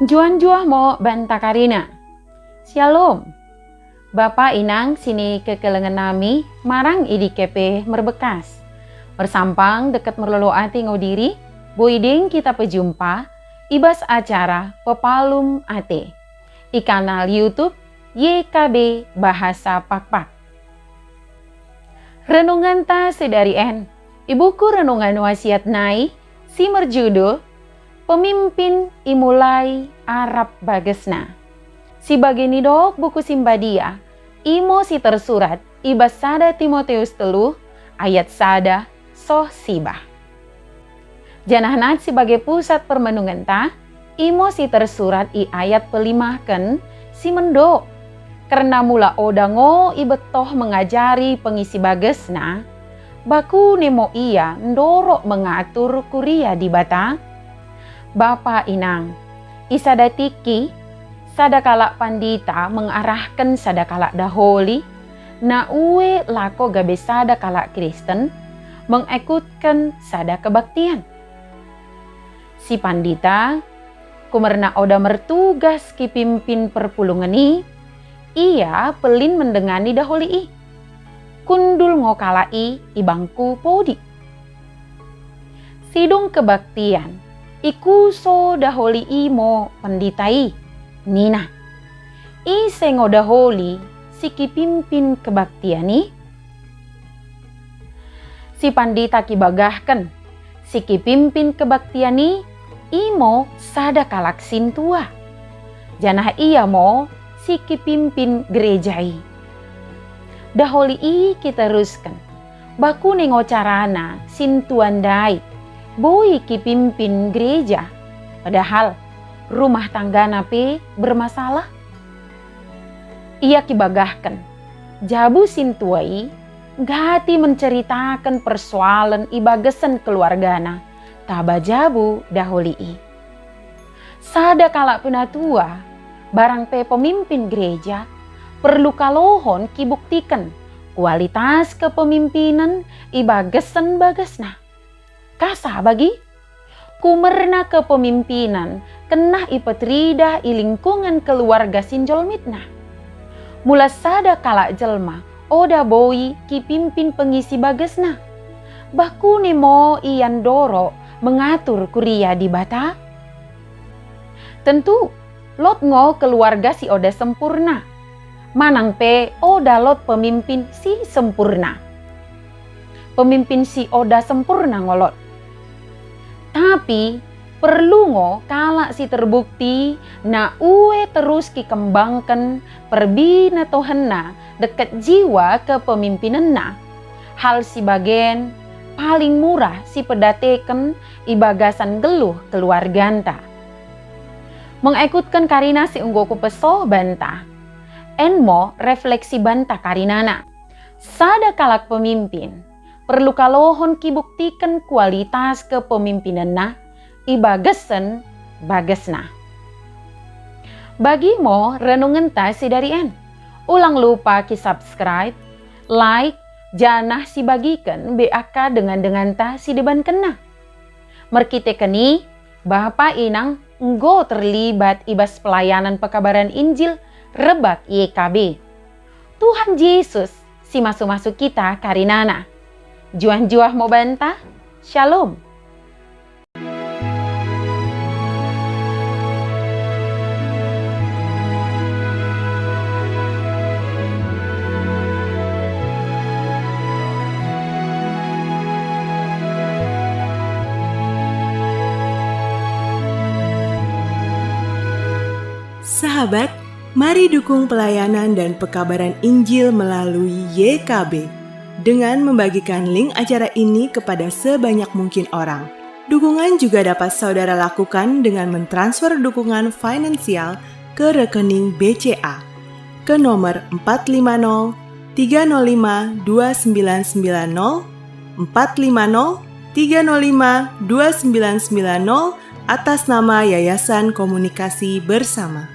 Juan mo banta Karina. Shalom. Bapak inang sini kekelengan nami marang idi kepe merbekas. Bersampang dekat merlolo ati ngodiri, boiding kita pejumpa, ibas acara pepalum ate. Di kanal YouTube YKB Bahasa Pakpak. Renungan ta sedari en. Ibuku renungan wasiat nai, si merjudul Pemimpin Imulai Arab Bagesna. Si bagini dok buku simbadia, imo si tersurat ibas sada Timoteus 3 ayat sada soh sibah. Janahnat sebagai pusat permenungan ta, imo si tersurat i ayat pelimahken si mendo. Karena mula odango ibetoh mengajari pengisi bagesna, baku nemo ia ndorok mengatur kuria di bata. Bapak inang, isada tiki, sadakala pandita mengarahkan sadakala daholi, na uwe lako gabe sadakala Kristen, mengikutkan sada kebaktian. Si pandita, kumerna oda mertugas ki pimpin perpulungan i, ia pelin mendengani daholi i, kundul ngokalai i bangku podi. Sidung kebaktian, iku so daholi imo penditai, nina. I sengo daholi siki pimpin kebaktiani. Si pandita kibagahkan, siki pimpin kebaktiani, imo sada kalaksin tua. Janah iya mo siki pimpin gerejai. Daholi i kita teruskan, baku nengo carana sintuan dai. Boy ki pimpin gereja, padahal rumah tangga nape bermasalah. Ia kibagahkan, jabu sintuai, gati menceritakan persoalan ibagesen keluargana, taba jabu daholi i. Sada kala penatua, barang pe pemimpin gereja, perlu kalohon kibuktikan kualitas kepemimpinan ibagesen bagesna. Kasa bagi kumerna kepemimpinan kena ipetrida i lingkungan keluarga sinjol mitna. Mula sada kala jelma oda boi ki pimpin pengisi bagesna. Baku nemo iyan doro mengatur kuria di bata. Tentu lot ngo keluarga si oda sempurna. Manang pe oda lot pemimpin si sempurna. Pemimpin si oda sempurna ngolot. Tapi perlu ngo kala si terbukti na uwe terus kikembangkan perbina tohenna dekat jiwa kepemimpinanna. Hal si bagen paling murah si pedateken ibagasan geluh keluarganta. Mengikutkan karina si unggoku peso banta. Enmo refleksi banta karinana. Sada kalak pemimpin. Perlu kalohon kibuktikan kualitas kepemimpinanna ibagesen bagesna. Bagi mo renungan ta si darian. Ulang lupa ki subscribe, like, janah si bagikan BAK dengan ta si deban kena. Merkite keni, Bapak inang nggo terlibat ibas pelayanan pekabaran Injil rebak YKB. Tuhan Yesus si masuk-masuk kita karinana. Juah-juah mau bantah, shalom. Sahabat, mari dukung pelayanan dan pekabaran Injil melalui YKB. Dengan membagikan link acara ini kepada sebanyak mungkin orang. Dukungan juga dapat saudara lakukan dengan mentransfer dukungan finansial ke rekening BCA ke nomor 450 305 2990 450 305 2990 atas nama Yayasan Komunikasi Bersama.